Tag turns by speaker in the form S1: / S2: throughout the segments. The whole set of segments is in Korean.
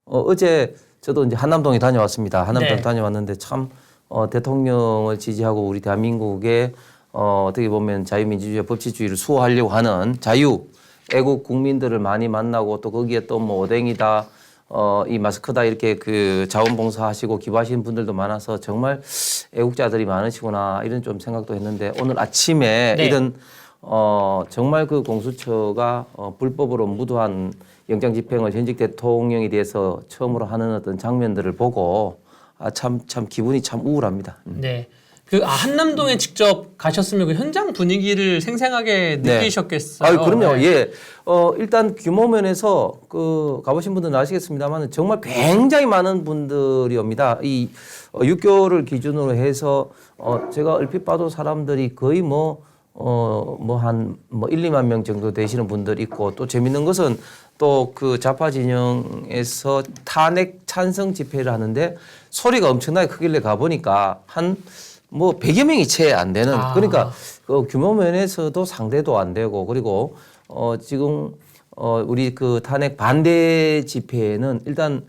S1: 어제 저도 이제 한남동에 다녀왔습니다. 한남동
S2: 네.
S1: 다녀왔는데 참 대통령을 지지하고 우리 대한민국의 어떻게 보면 자유민주주의 법치주의를 수호하려고 하는 자유 애국 국민들을 많이 만나고 또 거기에 또 뭐 오뎅이다 이 마스크다 이렇게 그 자원봉사하시고 기부하시는 분들도 많아서 정말 애국자들이 많으시구나 이런 좀 생각도 했는데 오늘 아침에
S2: 네.
S1: 이런 정말 그 공수처가 불법으로 무도한 영장 집행을 현직 대통령에 대해서 처음으로 하는 어떤 장면들을 보고 참 기분이 참 우울합니다.
S2: 네. 한남동에 직접 가셨으면 그 현장 분위기를 생생하게
S1: 네.
S2: 느끼셨겠어요.
S1: 그럼요.
S2: 네.
S1: 예. 일단 규모 면에서 가보신 분들은 아시겠습니다만 정말 굉장히 많은 분들이 옵니다. 이 6개월을 기준으로 해서 제가 얼핏 봐도 사람들이 거의 한 1, 2만 명 정도 되시는 분들 있고 또 재밌는 것은 또 그 좌파 진영에서 탄핵 찬성 집회를 하는데 소리가 엄청나게 크길래 가보니까 한 100여 명이 채 안 되는 그러니까 그 규모 면에서도 상대도 안 되고 그리고 지금 우리 그 탄핵 반대 집회에는 일단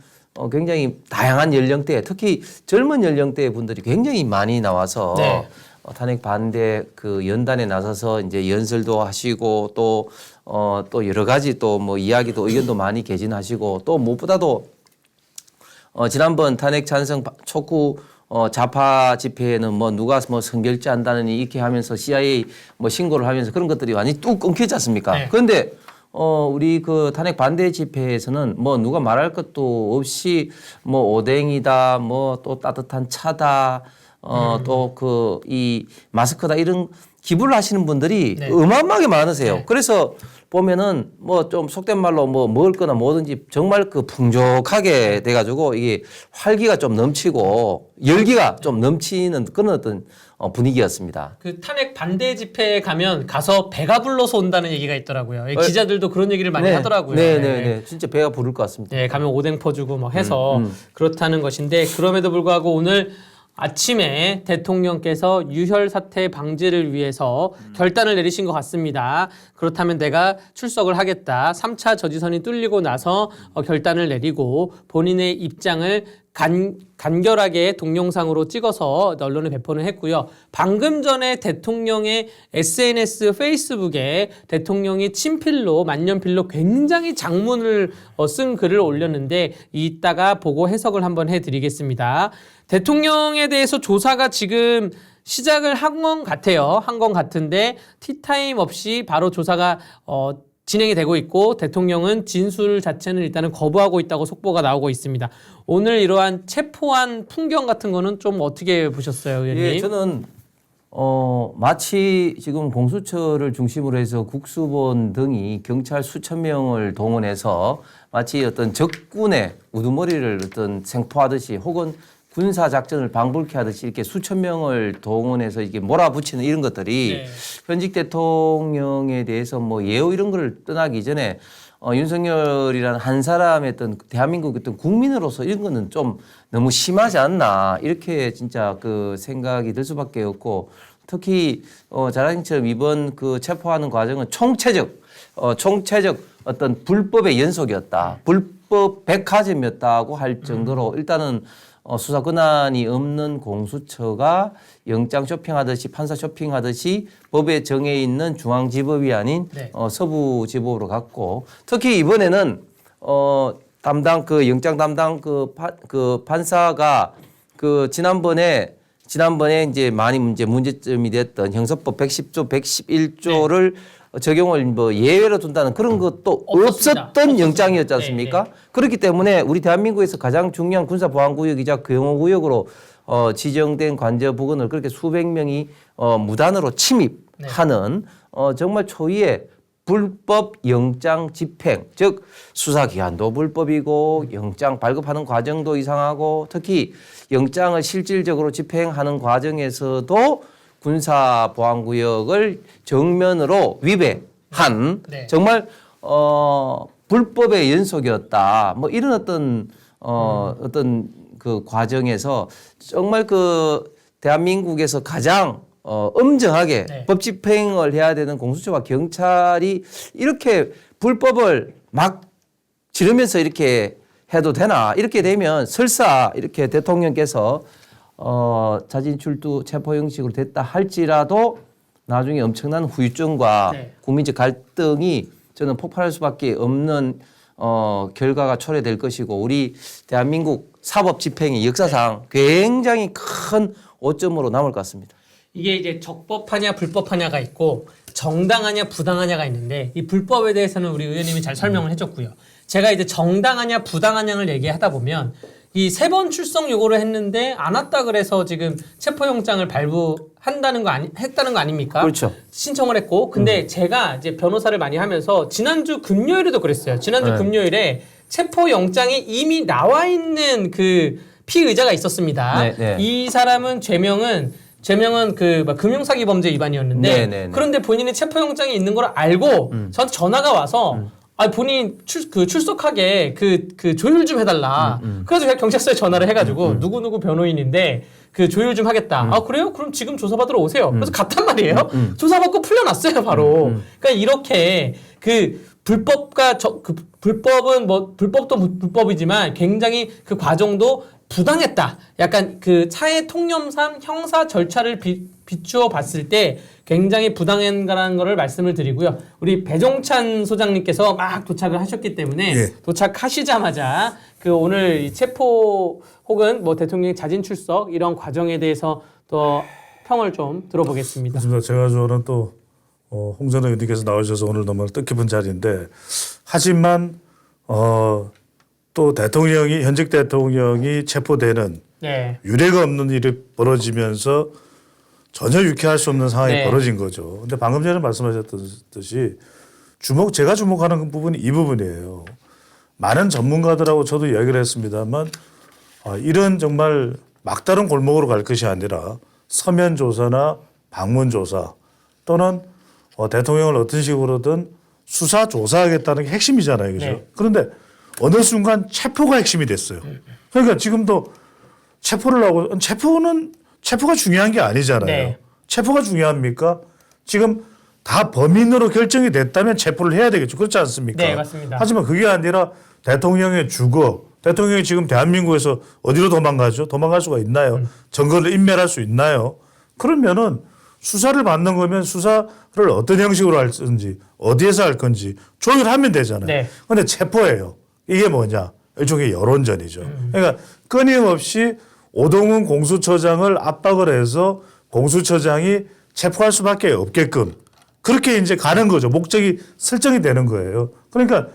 S1: 굉장히 다양한 연령대 특히 젊은 연령대 분들이 굉장히 많이 나와서
S2: 네.
S1: 탄핵 반대 그 연단에 나서서 이제 연설도 하시고 또 여러 가지 또 뭐 이야기도 의견도 많이 개진하시고 또 무엇보다도 지난번 탄핵 찬성 촉구 좌파 집회에는 누가 선결제한다느니 이렇게 하면서 CIA 신고를 하면서 그런 것들이 완전히 뚝 끊겼지 않습니까?
S2: 네.
S1: 그런데 우리 그 탄핵 반대 집회에서는 누가 말할 것도 없이 오뎅이다 또 따뜻한 차다 또 이 마스크다 이런 기부를 하시는 분들이
S2: 네.
S1: 어마어마하게 많으세요.
S2: 네.
S1: 그래서 보면은 좀 속된 말로 먹을 거나 뭐든지 정말 그 풍족하게 돼가지고 이게 활기가 좀 넘치고 열기가 좀 넘치는 그런 어떤 분위기였습니다.
S2: 그 탄핵 반대 집회에 가서 배가 불러서 온다는 얘기가 있더라고요. 기자들도 그런 얘기를 많이 하더라고요.
S1: 네. 진짜 배가 부를 것 같습니다.
S2: 네, 가면 오뎅 퍼주고 해서 그렇다는 것인데 그럼에도 불구하고 오늘 아침에 대통령께서 유혈 사태 방지를 위해서 결단을 내리신 것 같습니다. 그렇다면 내가 출석을 하겠다. 3차 저지선이 뚫리고 나서 결단을 내리고 본인의 입장을 간결하게 동영상으로 찍어서 언론에 배포를 했고요. 방금 전에 대통령의 SNS 페이스북에 대통령이 친필로 만년필로 굉장히 장문을 쓴 글을 올렸는데 이따가 보고 해석을 한번 해드리겠습니다. 대통령에 대해서 조사가 지금 시작을 한 건 같아요. 한 건 같은데 티타임 없이 바로 조사가 진행이 되고 있고 대통령은 진술 자체는 일단은 거부하고 있다고 속보가 나오고 있습니다. 오늘 이러한 체포한 풍경 같은 거는 좀 어떻게 보셨어요, 의원님?
S1: 예, 저는 마치 지금 공수처를 중심으로 해서 국수본 등이 경찰 수천 명을 동원해서 마치 어떤 적군의 우두머리를 어떤 생포하듯이 혹은 군사 작전을 방불케 하듯이 이렇게 수천 명을 동원해서 이게 몰아붙이는 이런 것들이
S2: 네.
S1: 현직 대통령에 대해서 예우 이런 걸 떠나기 전에 윤석열이라는 한 사람의 어떤 대한민국 어떤 국민으로서 이런 거는 좀 너무 심하지 않나 이렇게 진짜 그 생각이 들 수밖에 없고 특히 자랑처럼 이번 그 체포하는 과정은 총체적 어떤 불법의 연속이었다. 불법 백화점이었다고 할 정도로 일단은 수사 권한이 없는 공수처가 영장 쇼핑하듯이 판사 쇼핑하듯이 법에 정해 있는 중앙지법이 아닌
S2: 네.
S1: 서부지법으로 갔고 특히 이번에는 담당 그 영장 담당 그 판사가 그 지난번에 이제 많이 문제점이 됐던 형사법 110조 111조를 적용을 예외로 둔다는 그런 것도 없었던 영장이었지 않습니까?
S2: 네.
S1: 그렇기 때문에 우리 대한민국에서 가장 중요한 군사보안구역이자 경호구역으로 지정된 관저 부근을 그렇게 수백 명이 무단으로 침입하는 정말 초유의 불법 영장 집행, 즉 수사기한도 불법이고 영장 발급하는 과정도 이상하고 특히 영장을 실질적으로 집행하는 과정에서도 군사보안구역을 정면으로 위배한 정말 불법의 연속이었다. 이런 어떤 그 과정에서 정말 그 대한민국에서 가장 엄정하게 법 집행을 해야 되는 공수처와 경찰이 이렇게 불법을 막 지르면서 이렇게 해도 되나 이렇게 되면 설사 이렇게 대통령께서 자진 출두 체포 형식으로 됐다 할지라도 나중에 엄청난 후유증과
S2: 네.
S1: 국민적 갈등이 저는 폭발할 수밖에 없는 결과가 초래될 것이고 우리 대한민국 사법 집행의 역사상 굉장히 큰 오점으로 남을 것 같습니다.
S2: 이게 이제 적법하냐 불법하냐가 있고 정당하냐 부당하냐가 있는데 이 불법에 대해서는 우리 의원님이 잘 설명을 해줬고요. 제가 이제 정당하냐 부당하냐를 얘기하다 보면 이 3번 출석 요구를 했는데 안 왔다 그래서 지금 체포영장을 발부한다는 거 했다는 거 아닙니까?
S1: 그렇죠.
S2: 신청을 했고 근데 제가 이제 변호사를 많이 하면서 지난주 금요일에도 그랬어요. 지난주
S1: 네.
S2: 금요일에 체포영장이 이미 나와 있는 그 피의자가 있었습니다.
S1: 네, 네.
S2: 이 사람은 죄명은 그 금융사기 범죄 위반이었는데
S1: 네, 네, 네.
S2: 그런데 본인이 체포영장이 있는 걸 알고 저한테 전화가 와서 본인 출석하게 그 조율 좀 해달라. 그래서 제가 경찰서에 전화를 해가지고 누구누구 변호인인데 그 조율 좀 하겠다. 아 그래요? 그럼 지금 조사받으러 오세요. 그래서 갔단 말이에요. 조사받고 풀려났어요 바로. 그러니까 이렇게 그 불법과 그 불법은 뭐 불법도 불법이지만 굉장히 그 과정도 부당했다. 약간 그 차의 통념상 형사 절차를 비추어 봤을 때 굉장히 부당한다는 거를 말씀을 드리고요. 우리 배종찬 소장님께서 막 도착을 하셨기 때문에
S3: 예.
S2: 도착하시자마자 그 오늘 이 체포 혹은 뭐 대통령 자진 출석 이런 과정에 대해서 또 평을 좀 들어보겠습니다.
S3: 그렇습니다. 제가 저는 또 홍전 의원님께서 나오셔서 오늘 너무 뜻깊은 자리인데 하지만 또 대통령이 현직 대통령이 체포되는
S2: 네.
S3: 유례가 없는 일이 벌어지면서 전혀 유쾌할 수 없는 상황이
S2: 네.
S3: 벌어진 거죠. 근데 방금 전에 말씀하셨듯이 제가 주목하는 부분이 이 부분이에요. 많은 전문가들하고 저도 이야기를 했습니다만 이런 정말 막다른 골목으로 갈 것이 아니라 서면 조사나 방문 조사 또는 대통령을 어떤 식으로든 수사 조사하겠다는 게 핵심이잖아요. 그죠?
S2: 네.
S3: 그런데 어느 순간 체포가 핵심이 됐어요. 그러니까 지금도 체포가 중요한 게 아니잖아요.
S2: 네.
S3: 체포가 중요합니까? 지금 다 범인으로 결정이 됐다면 체포를 해야 되겠죠. 그렇지 않습니까?
S2: 네, 맞습니다.
S3: 하지만 그게 아니라 대통령의 주거, 대통령이 지금 대한민국에서 어디로 도망가죠? 도망갈 수가 있나요? 증거를 인멸할 수 있나요? 그러면은 수사를 받는 거면 수사를 어떤 형식으로 할 건지 어디에서 할 건지 조율하면 되잖아요.
S2: 네.
S3: 그런데 체포예요. 이게 뭐냐? 일종의 여론전이죠. 그러니까 끊임없이 오동훈 공수처장을 압박을 해서 공수처장이 체포할 수밖에 없게끔 그렇게 이제 가는 거죠. 목적이 설정이 되는 거예요. 그러니까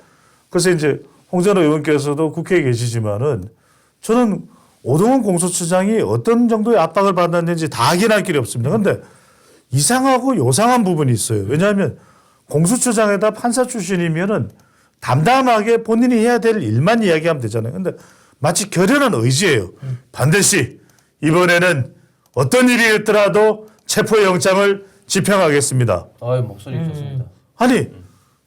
S3: 그래서 이제 홍준표 의원께서도 국회에 계시지만은 저는 오동훈 공수처장이 어떤 정도의 압박을 받았는지 다 확인할 길이 없습니다. 그런데 이상하고 요상한 부분이 있어요. 왜냐하면 공수처장에다 판사 출신이면은 담담하게 본인이 해야 될 일만 이야기하면 되잖아요. 그런데 마치 결연한 의지예요. 반드시 이번에는 어떤 일이 있더라도 체포영장을 집행하겠습니다.
S1: 목소리 좋습니다.
S3: 아니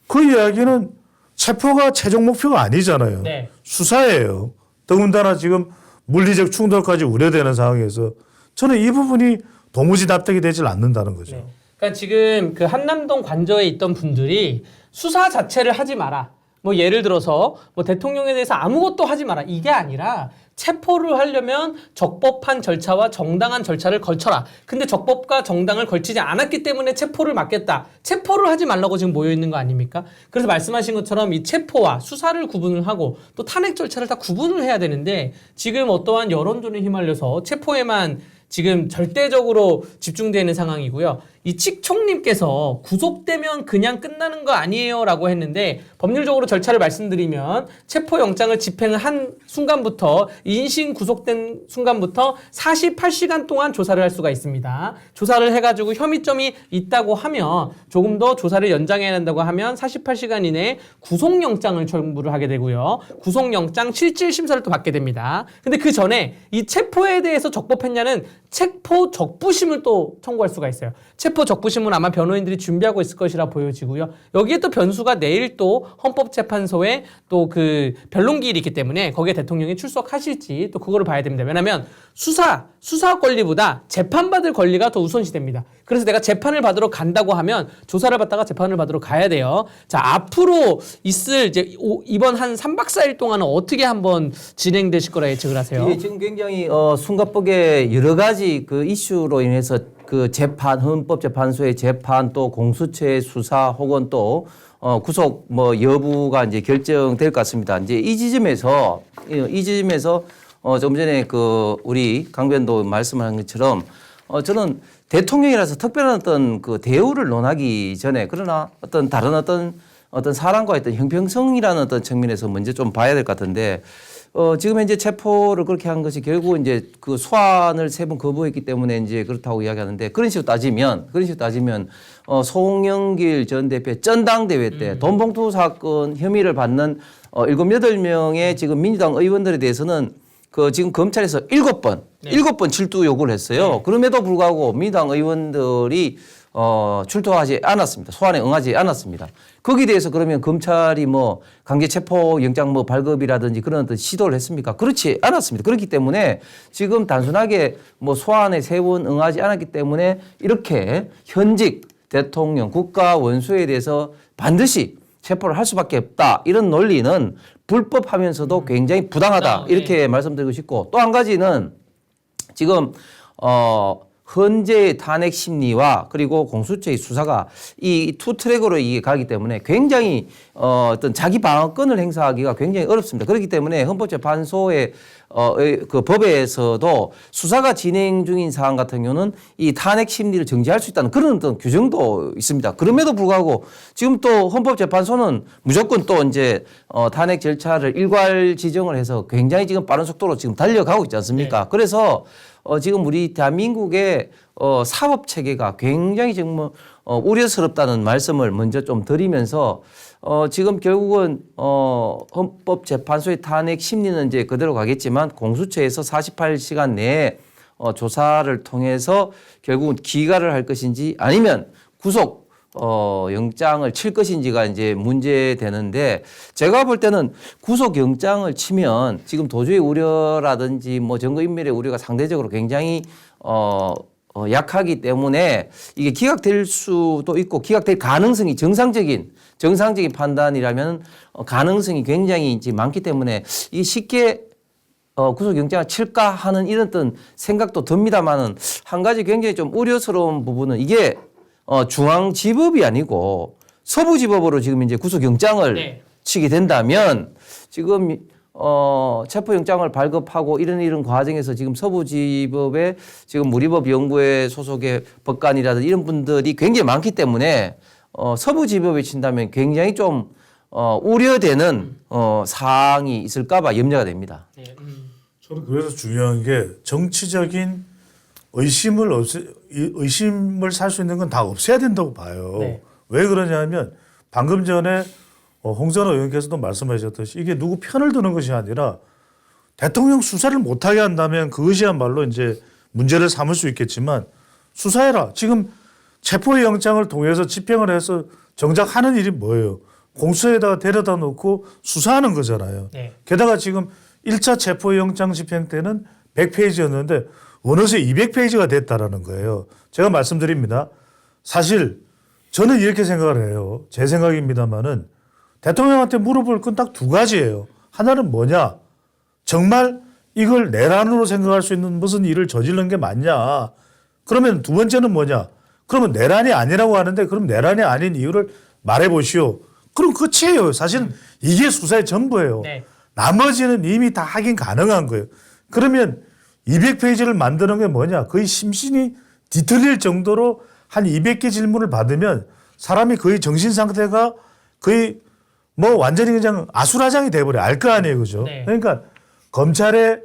S3: 그 이야기는 체포가 최종 목표가 아니잖아요.
S2: 네.
S3: 수사예요. 더군다나 지금 물리적 충돌까지 우려되는 상황에서 저는 이 부분이 도무지 납득이 되질 않는다는 거죠.
S2: 네. 그러니까 지금 그 한남동 관저에 있던 분들이 수사 자체를 하지 마라. 뭐 예를 들어서 뭐 대통령에 대해서 아무것도 하지 마라. 이게 아니라 체포를 하려면 적법한 절차와 정당한 절차를 걸쳐라. 근데 적법과 정당을 걸치지 않았기 때문에 체포를 막겠다. 체포를 하지 말라고 지금 모여 있는 거 아닙니까? 그래서 말씀하신 것처럼 이 체포와 수사를 구분을 하고 또 탄핵 절차를 다 구분을 해야 되는데 지금 어떠한 여론전에 휘말려서 체포에만 지금 절대적으로 집중되어 있는 상황이고요. 이 칙총님께서 구속되면 그냥 끝나는 거 아니에요라고 했는데 법률적으로 절차를 말씀드리면 체포영장을 집행을 한 순간부터 인신 구속된 순간부터 48시간 동안 조사를 할 수가 있습니다. 조사를 해가지고 혐의점이 있다고 하면 조금 더 조사를 연장해야 한다고 하면 48시간 이내에 구속영장을 청구를 하게 되고요. 구속영장 실질심사를 또 받게 됩니다. 근데 그 전에 이 체포에 대해서 적법했냐는 체포 적부심을 또 청구할 수가 있어요. 체포 적부심은 아마 변호인들이 준비하고 있을 것이라 보여지고요. 여기에 또 변수가 내일 또 헌법재판소에 또 그 변론기일이 있기 때문에 거기에 대통령이 출석하실지 또 그거를 봐야 됩니다. 왜냐하면 수사 권리보다 재판받을 권리가 더 우선시됩니다. 그래서 내가 재판을 받으러 간다고 하면 조사를 받다가 재판을 받으러 가야 돼요. 자, 앞으로 있을 이번 한 3박 4일 동안은 어떻게 한번 진행되실 거라 예측을 하세요?
S1: 예, 지금 굉장히 숨가쁘게 여러 가지 그 이슈로 인해서 그 재판, 헌법재판소의 재판 또 공수처의 수사 혹은 또 구속 뭐 여부가 이제 결정될 것 같습니다. 이제 이 지점에서 좀 전에 그 우리 강변도 말씀한 것처럼 저는 대통령이라서 특별한 어떤 그 대우를 논하기 전에 그러나 어떤 다른 어떤 사람과의 어떤 형평성이라는 어떤 측면에서 먼저 좀 봐야 될 것 같은데 지금 현재 체포를 그렇게 한 것이 결국 이제 그 소환을 3번 거부했기 때문에 이제 그렇다고 이야기하는데 그런 식으로 따지면 송영길 전 대표의 전당대회 때 돈봉투 사건 혐의를 받는 7, 8명의 지금 민주당 의원들에 대해서는 그 지금 검찰에서 7번 출두 요구를 했어요.
S2: 네.
S1: 그럼에도 불구하고 민주당 의원들이 출두하지 않았습니다. 소환에 응하지 않았습니다. 거기에 대해서 그러면 검찰이 뭐 강제 체포 영장 뭐 발급이라든지 그런 어떤 시도를 했습니까? 그렇지 않았습니다. 그렇기 때문에 지금 단순하게 뭐 소환에 3번 응하지 않았기 때문에 이렇게 현직 대통령 국가 원수에 대해서 반드시 체포를 할 수밖에 없다. 이런 논리는 불법하면서도 굉장히 부당하다. 이렇게 말씀드리고 싶고 또 한 가지는 지금 헌재의 탄핵 심리와 그리고 공수처의 수사가 이 투 트랙으로 이게 가기 때문에 굉장히 어떤 자기 방어권을 행사하기가 굉장히 어렵습니다. 그렇기 때문에 헌법재판소의 그 법에서도 수사가 진행 중인 사안 같은 경우는 이 탄핵 심리를 정지할 수 있다는 그런 어떤 규정도 있습니다. 그럼에도 불구하고 지금 또 헌법재판소는 무조건 또 이제 탄핵 절차를 일괄 지정을 해서 굉장히 지금 빠른 속도로 지금 달려가고 있지 않습니까?
S2: 네.
S1: 그래서 지금 우리 대한민국의 사법 체계가 굉장히 정말 우려스럽다는 말씀을 먼저 좀 드리면서 지금 결국은 헌법재판소의 탄핵 심리는 이제 그대로 가겠지만 공수처에서 48시간 내에 조사를 통해서 결국은 기각을 할 것인지 아니면 구속 영장을 칠 것인지가 이제 문제되는데 제가 볼 때는 구속 영장을 치면 지금 도주의 우려라든지 뭐 증거인멸의 우려가 상대적으로 굉장히 약하기 때문에 이게 기각될 수도 있고 기각될 가능성이 정상적인 판단이라면 가능성이 굉장히 이제 많기 때문에 이 쉽게 구속영장을 칠까 하는 이런 어떤 생각도 듭니다만은 한 가지 굉장히 좀 우려스러운 부분은 이게 중앙지법이 아니고 서부지법으로 지금 이제 구속영장을 치게 된다면 지금 체포영장을 발급하고 이런 과정에서 지금 서부지법의 지금 우리법연구회 소속의 법관이라든지 이런 분들이 굉장히 많기 때문에 서부지법에 친다면 굉장히 좀 우려되는 사항이 있을까봐 염려가 됩니다.
S3: 저는 그래서 중요한 게 정치적인 의심을 살 수 있는 건 다 없애야 된다고 봐요.
S2: 네.
S3: 왜 그러냐면 방금 전에 홍준표 의원께서도 말씀하셨듯이 이게 누구 편을 드는 것이 아니라 대통령 수사를 못하게 한다면 그것이야말로 이제 문제를 삼을 수 있겠지만 수사해라. 지금 체포의 영장을 통해서 집행을 해서 정작 하는 일이 뭐예요? 공수처에다가 데려다 놓고 수사하는 거잖아요.
S2: 네.
S3: 게다가 지금 1차 체포의 영장 집행 때는 100페이지였는데 어느새 200페이지가 됐다라는 거예요. 제가 말씀드립니다. 사실 저는 이렇게 생각을 해요. 제 생각입니다만은 대통령한테 물어볼 건 딱 2가지예요. 하나는 뭐냐? 정말 이걸 내란으로 생각할 수 있는 무슨 일을 저지른 게 맞냐? 그러면 2번째는 뭐냐? 그러면 내란이 아니라고 하는데 그럼 내란이 아닌 이유를 말해보시오. 그럼 끝이에요. 사실은 이게 수사의 전부예요.
S2: 네.
S3: 나머지는 이미 다 확인 가능한 거예요. 그러면 200페이지를 만드는 게 뭐냐? 거의 심신이 뒤틀릴 정도로 한 200개 질문을 받으면 사람이 거의 정신 상태가 거의 뭐 완전히 그냥 아수라장이 돼버려. 알 거 아니에요. 그죠?
S2: 네.
S3: 그러니까 검찰에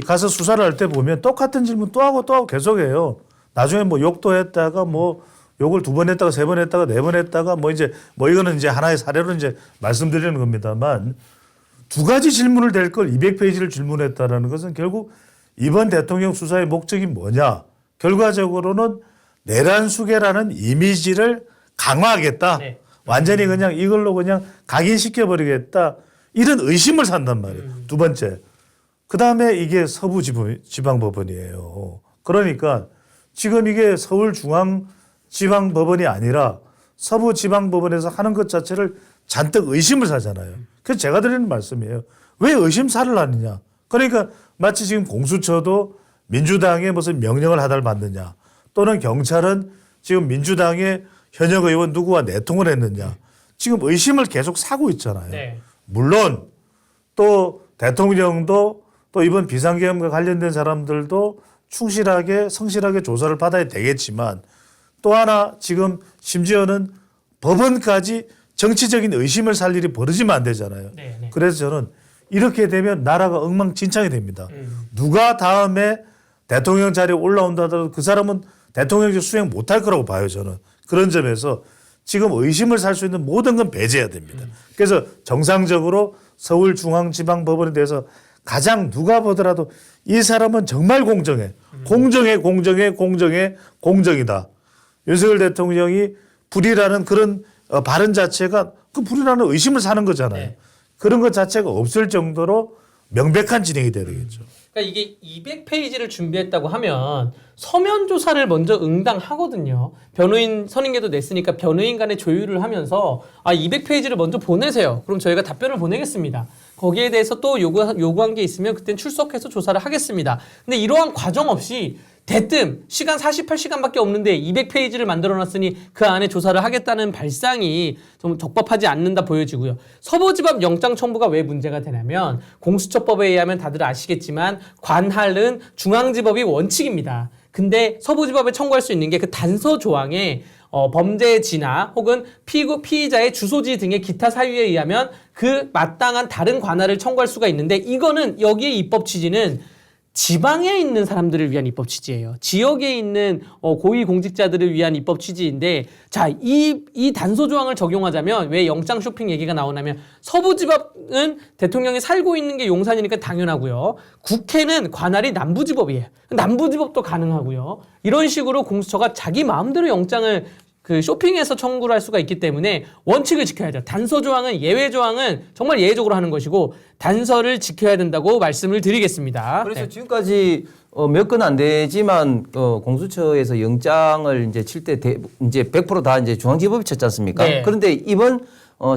S3: 가서 수사를 할 때 보면 똑같은 질문 또 하고 계속해요. 나중에 뭐 욕도 했다가 뭐 욕을 2번 했다가 3번 했다가 4번 했다가 뭐 이거는 이제 하나의 사례로 이제 말씀드리는 겁니다만 2가지 질문을 댈 걸 200페이지를 질문했다라는 것은 결국 이번 대통령 수사의 목적이 뭐냐? 결과적으로는 내란수계라는 이미지를 강화하겠다.
S2: 네.
S3: 완전히 그냥 이걸로 그냥 각인시켜버리겠다. 이런 의심을 산단 말이에요. 두 번째. 그 다음에 이게 서부지방법원이에요. 그러니까 지금 이게 서울중앙지방법원이 아니라 서부지방법원에서 하는 것 자체를 잔뜩 의심을 사잖아요. 그래서 제가 드리는 말씀이에요. 왜 의심사를 하느냐. 그러니까 마치 지금 공수처도 민주당의 무슨 명령을 하달받느냐. 또는 경찰은 지금 민주당의 현역 의원 누구와 내통을 했느냐. 지금 의심을 계속 사고 있잖아요.
S2: 네.
S3: 물론 또 대통령도 또 이번 비상계엄과 관련된 사람들도 충실하게 성실하게 조사를 받아야 되겠지만 또 하나 지금 심지어는 법원까지 정치적인 의심을 살 일이 벌어지면 안 되잖아요.
S2: 네, 네.
S3: 그래서 저는 이렇게 되면 나라가 엉망진창이 됩니다. 누가 다음에 대통령 자리에 올라온다 하더라도 그 사람은 대통령직 수행 못할 거라고 봐요. 저는. 그런 점에서 지금 의심을 살 수 있는 모든 건 배제해야 됩니다. 그래서 정상적으로 서울중앙지방법원에 대해서 가장 누가 보더라도 이 사람은 정말 공정해. 공정이다. 윤석열 대통령이 불이라는 그런 발언 자체가 그 불이라는 의심을 사는 거잖아요.
S2: 네.
S3: 그런 것 자체가 없을 정도로 명백한 진행이 돼야 되겠죠.
S2: 그러니까 이게 200페이지를 준비했다고 하면 서면 조사를 먼저 응당하거든요. 변호인 선임계도 냈으니까 변호인 간의 조율을 하면서 200페이지를 먼저 보내세요. 그럼 저희가 답변을 보내겠습니다. 거기에 대해서 또 요구한 게 있으면 그땐 출석해서 조사를 하겠습니다. 근데 이러한 과정 없이 대뜸 시간 48시간밖에 없는데 200페이지를 만들어놨으니 그 안에 조사를 하겠다는 발상이 좀 적법하지 않는다 보여지고요. 서부지법 영장 청부가 왜 문제가 되냐면 공수처법에 의하면 다들 아시겠지만 관할은 중앙지법이 원칙입니다. 근데 서부지법에 청구할 수 있는 게 그 단서 조항에 범죄지나 혹은 피의자의 주소지 등의 기타 사유에 의하면 그 마땅한 다른 관할을 청구할 수가 있는데 이거는 여기에 입법 취지는 지방에 있는 사람들을 위한 입법 취지예요. 지역에 있는 고위공직자들을 위한 입법 취지인데 자, 이 단서 조항을 적용하자면 왜 영장 쇼핑 얘기가 나오냐면 서부지법은 대통령이 살고 있는 게 용산이니까 당연하고요. 국회는 관할이 남부지법이에요. 남부지법도 가능하고요. 이런 식으로 공수처가 자기 마음대로 영장을 쇼핑해서 청구를 할 수가 있기 때문에 원칙을 지켜야 돼요. 단서 조항은 예외 조항은 정말 예외적으로 하는 것이고 단서를 지켜야 된다고 말씀을 드리겠습니다.
S1: 그래서 지금까지 몇 건 안 되지만 공수처에서 영장을 이제 칠 때 이제 100% 다 이제 중앙지법이 쳤지 않습니까?
S2: 네.
S1: 그런데 이번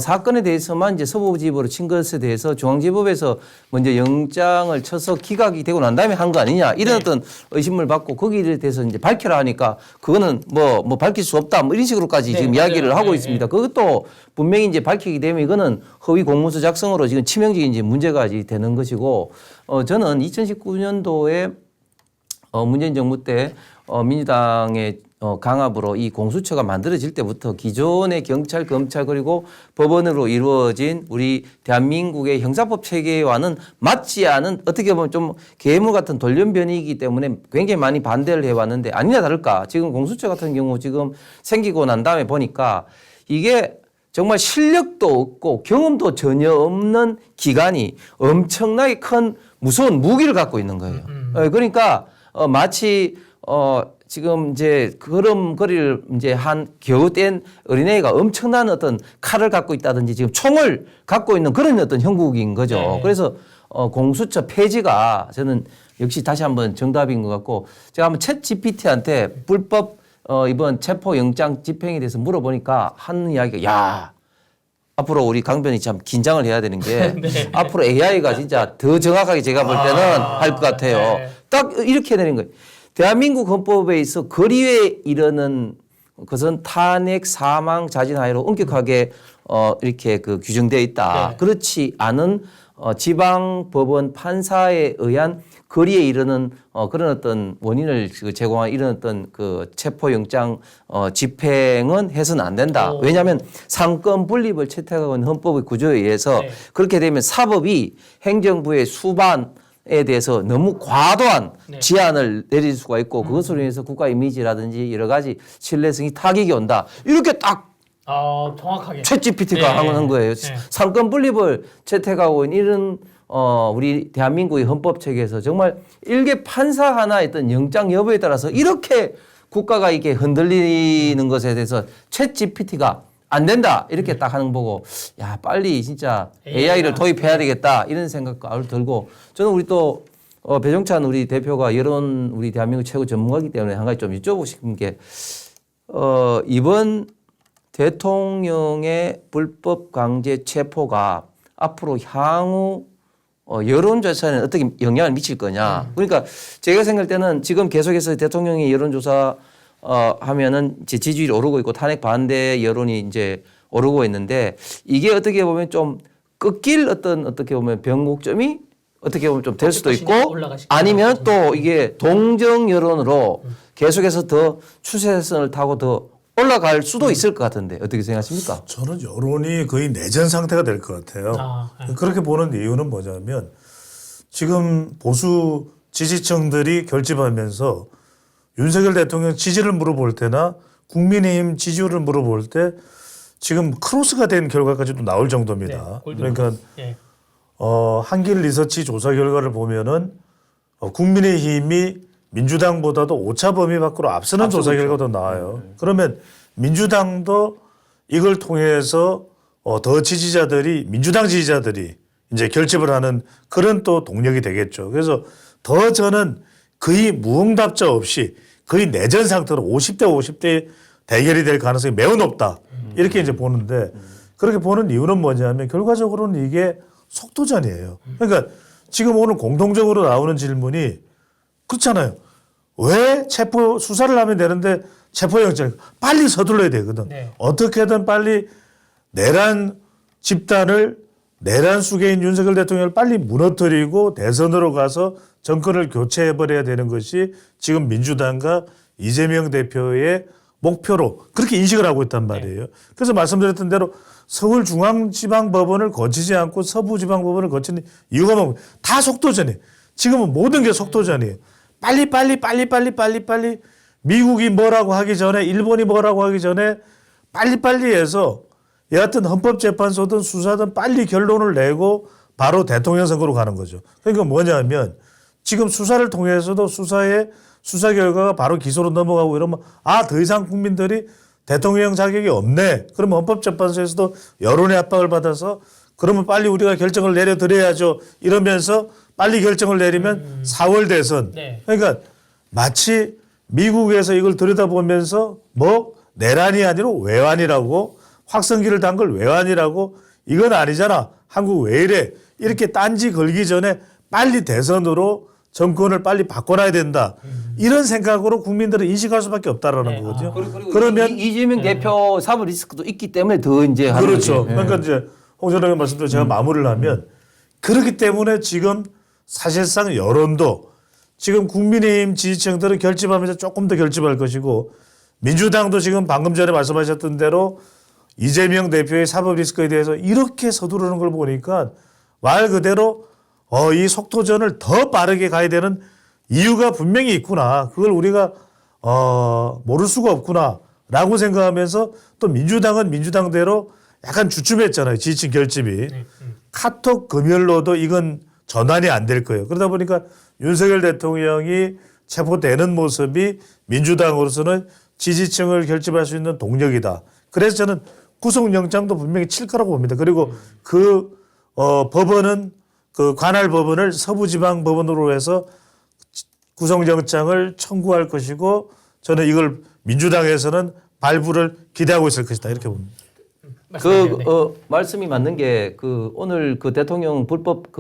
S1: 사건에 대해서만 이제 서부지법으로 친 것에 대해서 중앙지법에서 먼저 영장을 쳐서 기각이 되고 난 다음에 한 거 아니냐 이런 어떤 의심을 받고 거기에 대해서 이제 밝혀라 하니까 그거는 뭐 밝힐 수 없다 뭐 이런 식으로까지
S2: 네,
S1: 지금
S2: 맞아요.
S1: 이야기를 하고
S2: 네,
S1: 있습니다. 그것도 분명히 이제 밝히게 되면 이거는 허위 공문서 작성으로 지금 치명적인 이제 문제가 되는 것이고 저는 2019년도에 문재인 정부 때 민주당의 강압으로 이 공수처가 만들어질 때부터 기존의 경찰, 검찰 그리고 법원으로 이루어진 우리 대한민국의 형사법 체계와는 맞지 않은 어떻게 보면 좀 괴물 같은 돌연변이기 때문에 굉장히 많이 반대를 해왔는데 아니나 다를까 지금 공수처 같은 경우 지금 생기고 난 다음에 보니까 이게 정말 실력도 없고 경험도 전혀 없는 기관이 엄청나게 큰 무서운 무기를 갖고 있는 거예요. 그러니까 마치 지금 이제 걸음걸이를 이제 한 겨우 뗀 어린애가 엄청난 어떤 칼을 갖고 있다든지 지금 총을 갖고 있는 그런 어떤 형국인 거죠.
S2: 네.
S1: 그래서 공수처 폐지가 저는 역시 다시 한번 정답인 것 같고 제가 한번 챗 GPT한테 불법 이번 체포영장 집행에 대해서 물어보니까 하는 이야기가 야 앞으로 우리 강변이 참 긴장을 해야 되는 게
S2: 네.
S1: 앞으로 AI가 진짜 더 정확하게 제가 볼 때는 할 것 같아요.
S2: 네.
S1: 딱 이렇게 되는 거예요. 대한민국 헌법에 있어 거리에 이르는 것은 탄핵, 사망, 자진하야로 엄격하게 이렇게 규정되어 있다.
S2: 네.
S1: 그렇지 않은 지방법원 판사에 의한 거리에 이르는 그런 어떤 원인을 제공한 이런 어떤 체포영장 집행은 해서는 안 된다.
S2: 오.
S1: 왜냐하면 상권 분립을 채택하고 있는 헌법의 구조에 의해서
S2: 네.
S1: 그렇게 되면 사법이 행정부의 수반에 대해서 너무 과도한
S2: 네.
S1: 제한을 내릴 수가 있고 그것으로 인해서 국가 이미지라든지 여러 가지 신뢰성이 타격이 온다. 이렇게 딱
S2: 정확하게.
S1: 챗 GPT가
S2: 네.
S1: 한 거예요.
S2: 네.
S1: 상권 분립을 채택하고 있는 이런 우리 대한민국의 헌법 체계에서 정말 일개 판사 하나의 어떤 영장 여부에 따라서 이렇게 국가가 이렇게 흔들리는 것에 대해서 챗 GPT가 안 된다 이렇게 딱 하는 거 보고 야 빨리 진짜 AI를 도입해야 되겠다 이런 생각가 들고 저는 우리 또 배종찬 우리 대표가 여론 우리 대한민국 최고 전문가이기 때문에 한 가지 좀 여쭤보고 싶은 게 이번 대통령의 불법 강제 체포가 앞으로 향후 여론조사에는 어떻게 영향을 미칠 거냐. 그러니까 제가 생각할 때는 지금 계속해서 대통령이 여론조사 하면은 이제 지지율이 오르고 있고 탄핵 반대 여론이 이제 오르고 있는데 이게 어떻게 보면 좀 꺾일 어떻게 보면 변곡점이 어떻게 보면 좀 될 수도 있고 아니면 또 이게 동정 여론으로 계속해서 더 추세선을 타고 더 올라갈 수도 있을 것 같은데 어떻게 생각하십니까?
S3: 저는 여론이 거의 내전 상태가 될 것 같아요. 그렇게 보는 이유는 뭐냐면 지금 보수 지지층들이 결집하면서 윤석열 대통령 지지를 물어볼 때나 국민의힘 지지율을 물어볼 때 지금 크로스가 된 결과까지도 나올 정도입니다.
S2: 네,
S3: 그러니까
S2: 예.
S3: 한길 리서치 조사 결과를 보면은 국민의힘이 민주당보다도 오차 범위 밖으로 앞서는 조사 결과도 나와요. 그러면 민주당도 이걸 통해서 더 지지자들이 민주당 지지자들이 이제 결집을 하는 그런 또 동력이 되겠죠. 그래서 더 저는 거의 무응답자 없이 거의 내전 상태로 50대 50대 대결이 될 가능성이 매우 높다. 이렇게 이제 보는데 그렇게 보는 이유는 뭐냐면 결과적으로는 이게 속도전이에요. 그러니까 지금 오늘 공통적으로 나오는 질문이 그렇잖아요. 왜 체포 수사를 하면 되는데 체포영장 빨리 서둘러야 되거든.
S2: 네.
S3: 어떻게든 빨리 내란 집단을 내란 수괴인 윤석열 대통령을 빨리 무너뜨리고 대선으로 가서 정권을 교체해버려야 되는 것이 지금 민주당과 이재명 대표의 목표로 그렇게 인식을 하고 있단 말이에요. 그래서 말씀드렸던 대로 서울중앙지방법원을 거치지 않고 서부지방법원을 거치는 이유가 뭐냐. 다 속도전이에요. 지금은 모든 게 속도전이에요. 빨리 미국이 뭐라고 하기 전에 일본이 뭐라고 하기 전에 빨리 해서 여하튼 헌법재판소든 수사든 빨리 결론을 내고 바로 대통령 선거로 가는 거죠. 그러니까 뭐냐면 지금 수사를 통해서도 수사 결과가 바로 기소로 넘어가고 이러면 더 이상 국민들이 대통령 자격이 없네. 그러면 헌법재판소에서도 여론의 압박을 받아서 그러면 빨리 우리가 결정을 내려드려야죠. 이러면서 빨리 결정을 내리면 4월 대선.
S2: 네.
S3: 그러니까 마치 미국에서 이걸 들여다보면서 뭐 내란이 아니라 외환이라고 확성기를 단 걸 외환이라고 이건 아니잖아. 한국 왜 이래. 이렇게 딴지 걸기 전에 빨리 대선으로 정권을 빨리 바꿔놔야 된다. 이런 생각으로 국민들은 인식할 수밖에 없다라는 거거든요.
S1: 그러면 이재명 대표 사법 리스크도 있기 때문에 더 이제 하는
S3: 그렇죠.
S1: 거지.
S3: 그러니까 이제 홍 전장님 말씀대로 제가 마무리를 하면 그렇기 때문에 지금 사실상 여론도 지금 국민의힘 지지층들은 결집하면서 조금 더 결집할 것이고 민주당도 지금 방금 전에 말씀하셨던 대로 이재명 대표의 사법 리스크에 대해서 이렇게 서두르는 걸 보니까 말 그대로 이 속도전을 더 빠르게 가야 되는 이유가 분명히 있구나. 그걸 우리가 모를 수가 없구나라고 생각하면서 또 민주당은 민주당대로 약간 주춤했잖아요. 지지층 결집이. 카톡 금연로도 이건 전환이 안 될 거예요. 그러다 보니까 윤석열 대통령이 체포되는 모습이 민주당으로서는 지지층을 결집할 수 있는 동력이다. 그래서 저는 구속영장도 분명히 칠 거라고 봅니다. 그리고 그 법원은 그 관할 법원을 서부지방법원으로 해서 구속영장을 청구할 것이고 저는 이걸 민주당에서는 발부를 기대하고 있을 것이다. 이렇게 봅니다.
S1: 말씀이 맞는 게 오늘 그 대통령 불법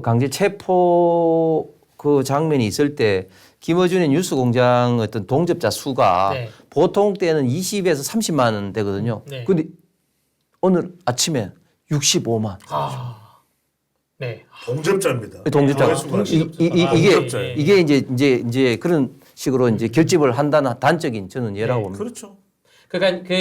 S1: 강제 체포 그 장면이 있을 때 김어준의 뉴스공장 어떤 동접자 수가
S2: 네.
S1: 보통 때는 20에서 30만 원 되거든요.
S2: 네.
S1: 근데 오늘 아침에 65만.
S2: 네.
S3: 동접자입니다.
S1: 동접자가
S3: 동접자예요.
S1: 이게 이제 그런 식으로 이제 결집을 한다는 단적인 저는 예라고 봅니다.
S3: 그렇죠.
S2: 그러니까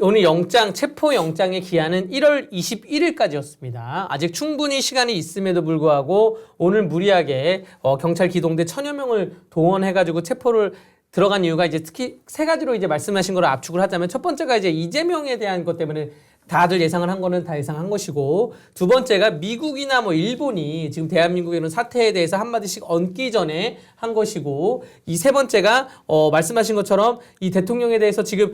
S2: 오늘 체포 영장의 기한은 1월 21일까지였습니다. 아직 충분히 시간이 있음에도 불구하고 오늘 무리하게 경찰 기동대 1000여 명을 동원해가지고 체포를 들어간 이유가 이제 특히 세 가지로 이제 말씀하신 걸 압축을 하자면 첫 번째가 이제 이재명에 대한 것 때문에 다들 예상을 한 거는 다 예상한 것이고 두 번째가 미국이나 뭐 일본이 지금 대한민국의 이런 사태에 대해서 한마디씩 얹기 전에 한 것이고 이 세 번째가 말씀하신 것처럼 이 대통령에 대해서 지금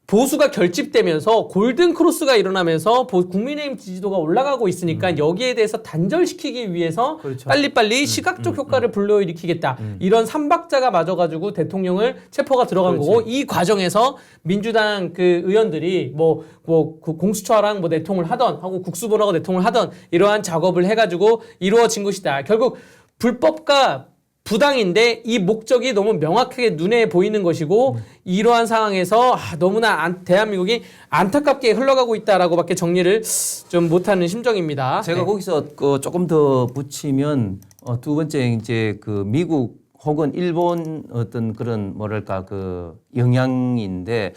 S2: 보수가 결집되면서 골든 크로스가 일어나면서 국민의힘 지지도가 올라가고 있으니까 여기에 대해서 단절시키기 위해서
S1: 그렇죠.
S2: 빨리빨리 시각적 효과를 불러일으키겠다. 이런 삼박자가 맞아가지고 대통령을 체포가 들어간
S1: 그렇지.
S2: 거고 이 과정에서 민주당 그 의원들이 그 공수처랑 뭐 내통을 하던 하고 국수본하고 내통을 하던 이러한 작업을 해가지고 이루어진 것이다. 결국 불법과 부당인데 이 목적이 너무 명확하게 눈에 보이는 것이고 이러한 상황에서 너무나 대한민국이 안타깝게 흘러가고 있다라고밖에 정리를 좀 못하는 심정입니다.
S1: 제가
S2: 네.
S1: 거기서 조금 더 붙이면 두 번째 이제 그 미국 혹은 일본 어떤 그런 뭐랄까 그 영향인데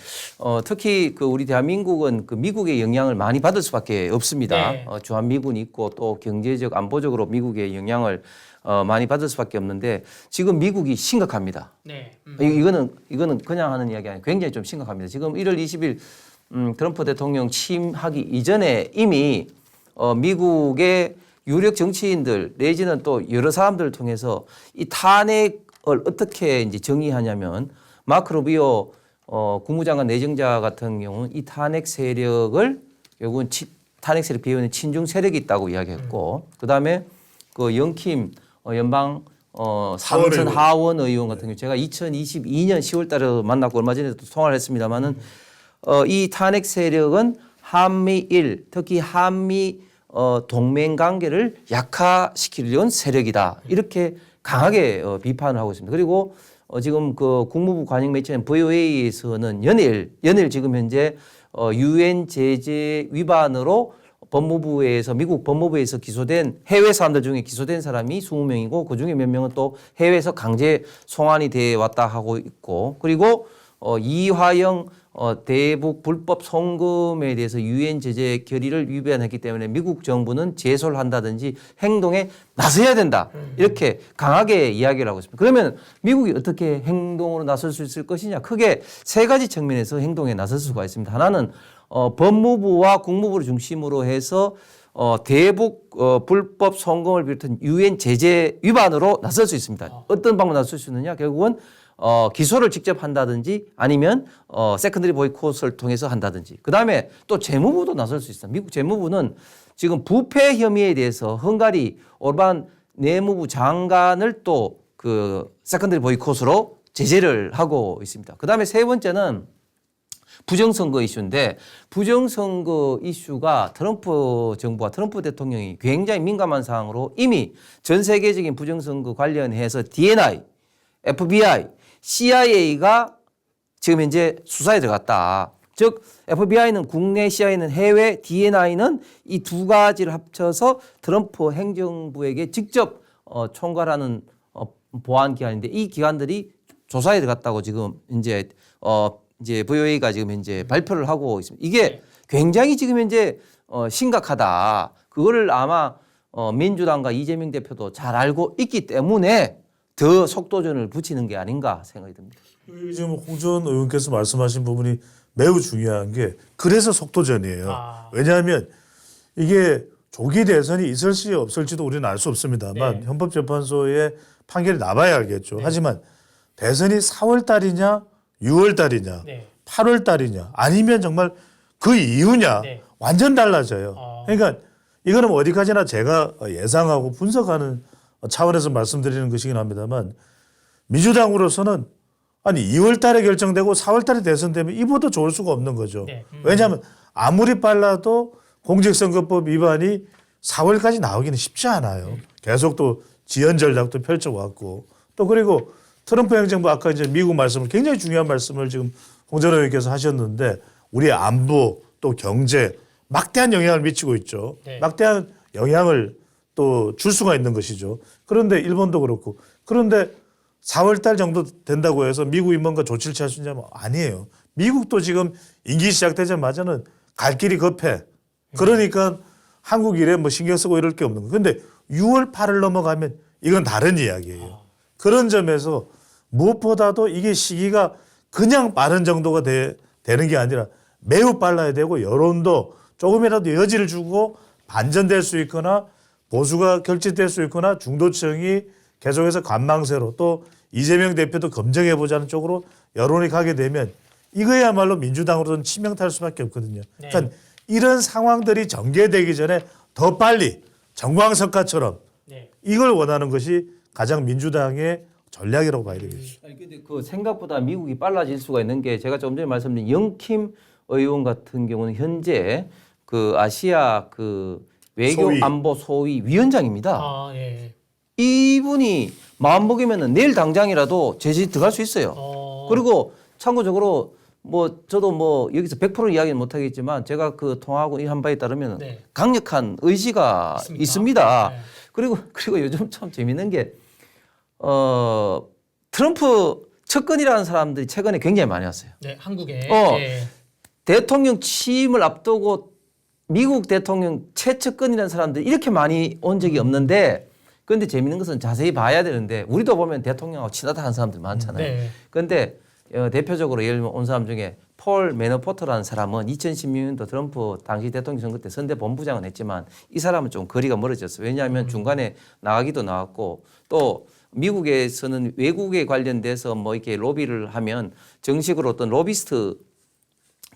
S1: 특히 그 우리 대한민국은 그 미국의 영향을 많이 받을 수밖에 없습니다.
S2: 네.
S1: 주한미군이 있고 또 경제적 안보적으로 미국의 영향을 많이 받을 수밖에 없는데 지금 미국이 심각합니다.
S2: 네.
S1: 이거는 그냥 하는 이야기 아니고 굉장히 좀 심각합니다. 지금 1월 20일 트럼프 대통령 취임하기 이전에 이미 미국의 유력 정치인들 내지는 또 여러 사람들을 통해서 이 탄핵을 어떻게 이제 정의하냐면 마크 루비오 국무장관 내정자 같은 경우는 이 탄핵 세력을 결국은 탄핵 세력 비하는 친중 세력이 있다고 이야기했고 그다음에 그 영킴 연방 상선 하원 의원 같은 경우 제가 2022년 10월 달에 만났고 얼마 전에도 통화를 했습니다마는 이 탄핵 세력은 한미일 특히 한미 동맹 관계를 약화시키려는 세력이다. 이렇게 강하게 비판을 하고 있습니다. 그리고 지금 그 국무부 관영 매체인 VOA에서는 연일 지금 현재 유엔 제재 위반으로 법무부에서 미국 법무부에서 기소된 해외 사람들 중에 기소된 사람이 20명이고 그중에 몇 명은 또 해외에서 강제 송환이 돼 왔다 하고 있고 그리고 이화영 대북 불법 송금에 대해서 유엔 제재 결의를 위반했기 때문에 미국 정부는 제소를 한다든지 행동에 나서야 된다. 이렇게 강하게 이야기를 하고 있습니다. 그러면 미국이 어떻게 행동으로 나설 수 있을 것이냐? 크게 세 가지 측면에서 행동에 나설 수가 있습니다. 하나는 법무부와 국무부를 중심으로 해서 대북 불법 송금을 비롯한 유엔 제재 위반으로 나설 수 있습니다. 어떤 방법으로 나설 수 있느냐? 결국은 기소를 직접 한다든지 아니면 세컨더리 보이콧을 통해서 한다든지 그다음에 또 재무부도 나설 수 있습니다. 미국 재무부는 지금 부패 혐의에 대해서 헝가리 오르반 내무부 장관을 또 그 세컨더리 보이콧으로 제재를 하고 있습니다. 그다음에 세 번째는 부정선거 이슈인데 부정선거 이슈가 트럼프 정부와 트럼프 대통령이 굉장히 민감한 사항으로 이미 전 세계적인 부정선거 관련해서 DNI, FBI, CIA가 지금 현재 수사에 들어갔다. 즉 FBI는 국내, CIA는 해외, DNI는 이 두 가지를 합쳐서 트럼프 행정부에게 직접 총괄하는 보안 기관인데 이 기관들이 조사에 들어갔다고 지금 이제 VOA가 지금 현재 발표를 하고 있습니다. 이게 굉장히 지금 현재 심각하다. 그거를 아마 민주당과 이재명 대표도 잘 알고 있기 때문에 더 속도전을 붙이는 게 아닌가 생각이 듭니다.
S3: 지금 홍 전 의원께서 말씀하신 부분이 매우 중요한 게 그래서 속도전이에요. 왜냐하면 이게 조기 대선이 있을지 없을지도 우리는 알 수 없습니다만
S2: 네.
S3: 헌법재판소의 판결이 나봐야 알겠죠.
S2: 네.
S3: 하지만 대선이 4월 달이냐 6월 달이냐
S2: 네.
S3: 8월 달이냐 아니면 정말 그 이유냐
S2: 네.
S3: 완전 달라져요. 그러니까 이거는 뭐 어디까지나 제가 예상하고 분석하는 차원에서 말씀드리는 것이긴 합니다만 민주당으로서는 아니 2월 달에 결정되고 4월 달에 대선되면 이보다 좋을 수가 없는 거죠.
S2: 네.
S3: 왜냐하면 아무리 빨라도 공직선거법 위반이 4월까지 나오기는 쉽지 않아요. 계속 또 지연 전략도 펼쳐왔고 또 그리고 트럼프 행정부 아까 이제 미국 말씀을 굉장히 중요한 말씀을 지금 홍 전 의원께서 하셨는데 우리의 안보 또 경제 막대한 영향을 미치고 있죠.
S2: 네.
S3: 막대한 영향을 또 줄 수가 있는 것이죠. 그런데 일본도 그렇고 그런데 4월 달 정도 된다고 해서 미국이 뭔가 조치를 취할 수 있냐면 아니에요. 미국도 지금 임기 시작되자마자는 갈 길이 급해. 그러니까 한국 일에 뭐 신경 쓰고 이럴 게 없는 거예요. 그런데 6월 8일 넘어가면 이건 다른 이야기예요. 그런 점에서 무엇보다도 이게 시기가 그냥 빠른 정도가 되는 게 아니라 매우 빨라야 되고 여론도 조금이라도 여지를 주고 반전될 수 있거나 보수가 결집될 수 있거나 중도층이 계속해서 관망세로 또 이재명 대표도 검증해보자는 쪽으로 여론이 가게 되면 이거야말로 민주당으로는 치명타일 수밖에 없거든요.
S2: 네.
S3: 그러니까 이런 상황들이 전개되기 전에 더 빨리 정광석화처럼
S2: 네.
S3: 이걸 원하는 것이 가장 민주당의 전략이라고 봐야 되겠죠.
S1: 아니 근데 그 생각보다 미국이 빨라질 수가 있는 게 제가 조금 전에 말씀드린 영킴 의원 같은 경우는 현재 그 아시아 그 외교
S3: 소위.
S1: 안보 소위 위원장입니다.
S2: 아, 예.
S1: 이분이 마음먹으면은 내일 당장이라도 제재 들어갈 수 있어요. 그리고 참고적으로 뭐 저도 뭐 여기서 100% 이야기는 못 하겠지만 제가 그 통화하고 한 바에 따르면
S2: 네.
S1: 강력한 의지가
S2: 있습니까?
S1: 있습니다.
S2: 네.
S1: 그리고 요즘 참 재밌는 게 트럼프 측근이라는 사람들이 최근에 굉장히 많이 왔어요.
S2: 네, 한국에.
S1: 어.
S2: 예.
S1: 대통령 취임을 앞두고 미국 대통령 최측근이라는 사람들이 이렇게 많이 온 적이 없는데 그런데 재밌는 것은 자세히 봐야 되는데 우리도 보면 대통령하고 친하다 하는 사람들 많잖아요.
S2: 네.
S1: 그런데 대표적으로 예를 들면 온 사람 중에 폴 매너포터라는 사람은 2016년도 트럼프 당시 대통령 선거 때 선대 본부장은 했지만 이 사람은 좀 거리가 멀어졌어요. 왜냐하면 중간에 나가기도 나왔고 또 미국에서는 외국에 관련돼서 뭐 이렇게 로비를 하면 정식으로 어떤 로비스트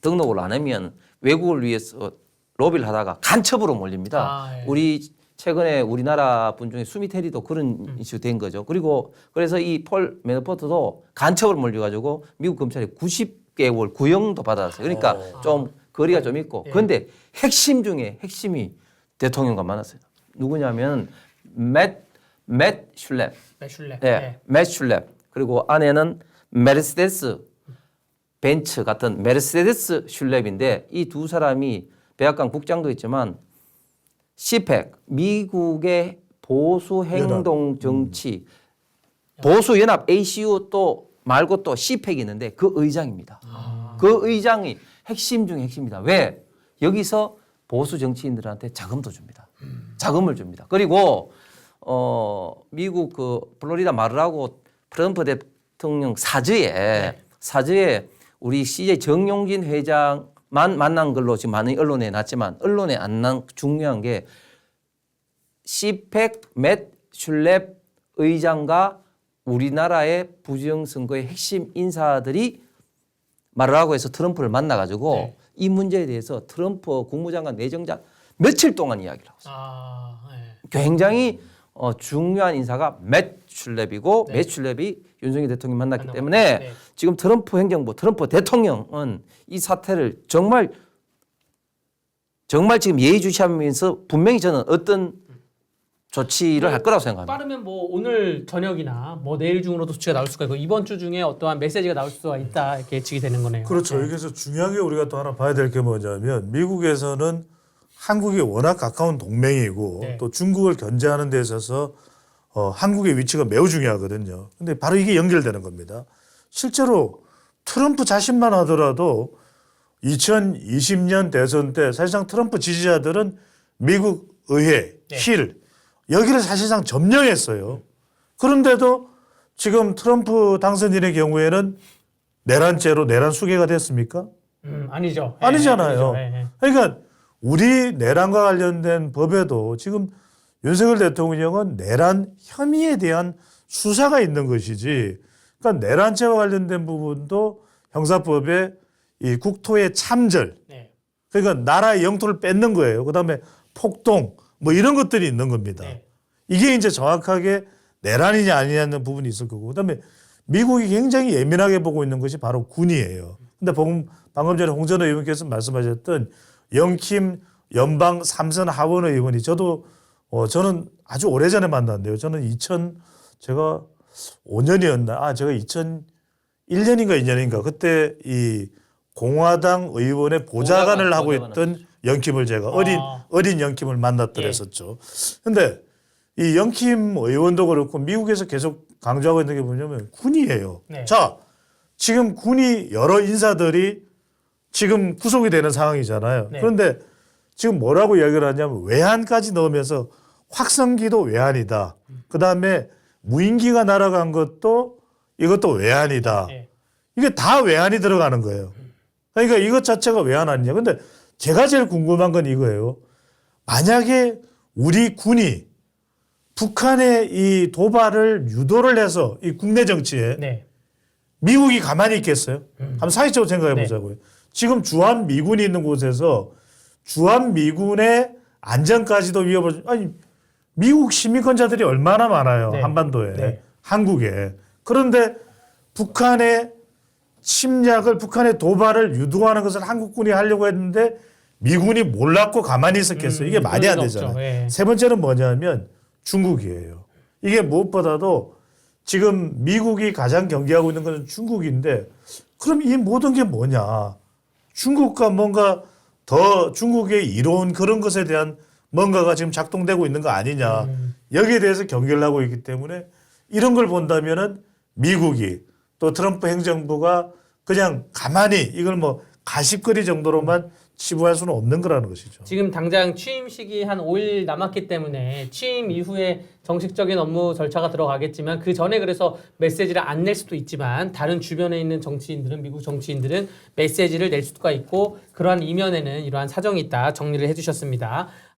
S1: 등록을 안 하면 외국을 위해서 로비를 하다가 간첩으로 몰립니다.
S2: 아, 예.
S1: 우리 최근에 우리나라 분 중에 수미테리도 그런 이슈 된 거죠. 그리고 그래서 이 폴 매너포트도 간첩으로 몰려가지고 미국 검찰이 90개월 구형도 받았어요. 그러니까 좀 거리가 좀 있고.
S2: 예.
S1: 그런데 핵심 중에 핵심이 대통령과 만났어요. 누구냐면 맷 슐랩.
S2: 매슐레.
S1: 네, 맷 슐랩. 그리고 아내는 메르세데스 벤츠 같은 메르세데스 슐랩인데 이 두 사람이 백악관 국장도 있지만 시펙 미국의 보수 행동 정치 보수 연합 ACU 또 말고 또 시펙이 있는데 그 의장입니다. 그 의장이 핵심 중에 핵심입니다. 왜? 여기서 보수 정치인들한테 자금도 줍니다. 자금을 줍니다. 그리고 미국 그 플로리다 마르라고 트럼프 대통령 사저에 우리 CJ 정용진 회장만 만난 걸로 지금 많은 언론에 났지만 언론에 안 난 중요한 게 시펙 맷 슐랩 의장과 우리나라의 부정선거의 핵심 인사들이 마르라고 해서 트럼프를 만나가지고
S2: 네.
S1: 이 문제에 대해서 트럼프 국무장관 내정장 며칠 동안 이야기를 하고 있어요.
S2: 아, 예.
S1: 굉장히 중요한 인사가 맷 슐랩이고
S2: 네.
S1: 맷 슐랩이 윤석열 대통령이 만났기
S2: 만나고,
S1: 때문에
S2: 네.
S1: 지금 트럼프 행정부, 트럼프 대통령은 이 사태를 정말 지금 예의주시하면서 분명히 저는 어떤 조치를 할 거라고 생각합니다.
S2: 빠르면 뭐 오늘 저녁이나 뭐 내일 중으로도 조치가 나올 수가 있고 이번 주 중에 어떠한 메시지가 나올 수가 있다 이렇게 예측이 되는 거네요.
S3: 그렇죠. 여기서 중요한 게 우리가 또 하나 봐야 될 게 뭐냐면 미국에서는 한국이 워낙 가까운 동맹이고
S2: 네.
S3: 또 중국을 견제하는 데 있어서 한국의 위치가 매우 중요하거든요. 근데 바로 이게 연결되는 겁니다. 실제로 트럼프 자신만 하더라도 2020년 대선 때 사실상 트럼프 지지자들은 미국 의회,
S2: 네.
S3: 힐 여기를 사실상 점령했어요. 그런데도 지금 트럼프 당선인의 경우에는 내란죄로 내란 수개가 됐습니까?
S2: 아니죠.
S3: 아니잖아요.
S2: 예, 예.
S3: 그러니까 우리 내란과 관련된 법에도 지금 윤석열 대통령은 내란 혐의에 대한 수사가 있는 것이지, 그러니까 내란죄와 관련된 부분도 형사법에 이 국토의 참절,
S2: 네.
S3: 그러니까 나라의 영토를 뺏는 거예요. 그다음에 폭동 뭐 이런 것들이 있는 겁니다.
S2: 네.
S3: 이게 이제 정확하게 내란이냐 아니냐는 부분이 있을 거고, 그다음에 미국이 굉장히 예민하게 보고 있는 것이 바로 군이에요. 근데 방금 전에 홍 전 의원께서 말씀하셨던 영킴 연방 3선 하원 의원이 저는 아주 오래전에 만났는데요. 저는 제가 5년이었나? 제가 2001년인가 2년인가 그때 이 공화당 의원의 보좌관을 하고 있던 영킴을 제가 어린 영킴을 만났더랬었죠. 근데 이 영킴 의원도 그렇고 미국에서 계속 강조하고 있는 게 뭐냐면 군이에요.
S2: 네.
S3: 자, 지금 군이 여러 인사들이 지금 구속이 되는 상황이잖아요.
S2: 네.
S3: 그런데 지금 뭐라고 이야기를 하냐면 외환까지 넣으면서 확성기도 외환이다. 그다음에 무인기가 날아간 것도 이것도 외환이다.
S2: 네.
S3: 이게 다 외환이 들어가는 거예요. 그러니까 이것 자체가 외환 아니냐. 근데 제가 제일 궁금한 건 이거예요. 만약에 우리 군이 북한의 이 도발을 유도를 해서 이 국내 정치에
S2: 네.
S3: 미국이 가만히 있겠어요? 한번 사회적으로 생각해 보자고요. 지금 주한 미군이 있는 곳에서 주한 미군의 안전까지도 위협을 아니 미국 시민권자들이 얼마나 많아요.
S2: 네.
S3: 한반도에
S2: 네.
S3: 한국에. 그런데 북한의 침략을 북한의 도발을 유도하는 것을 한국군이 하려고 했는데 미군이 몰랐고 가만히 있었겠어요. 이게 말이 안
S2: 그럴 리가
S3: 되잖아요.
S2: 없죠. 예.
S3: 세 번째는 뭐냐면 중국이에요. 이게 무엇보다도 지금 미국이 가장 경계하고 있는 것은 중국인데 그럼 이 모든 게 뭐냐. 중국과 뭔가 더 중국의 이로운 그런 것에 대한 뭔가가 지금 작동되고 있는 거 아니냐. 여기에 대해서 경계를 하고 있기 때문에 이런 걸 본다면은 미국이 또 트럼프 행정부가 그냥 가만히 이걸 뭐 가십거리 정도로만 치부할 수는 없는 거라는 것이죠.
S2: 지금 당장 취임 시기 한 5일 남았기 때문에 취임 이후에 정식적인 업무 절차가 들어가겠지만 그 전에 그래서 메시지를 안 낼 수도 있지만 다른 주변에 있는 정치인들은 미국 정치인들은 메시지를 낼 수가 있고 그러한 이면에는 이러한 사정이 있다 정리를 해주셨습니다.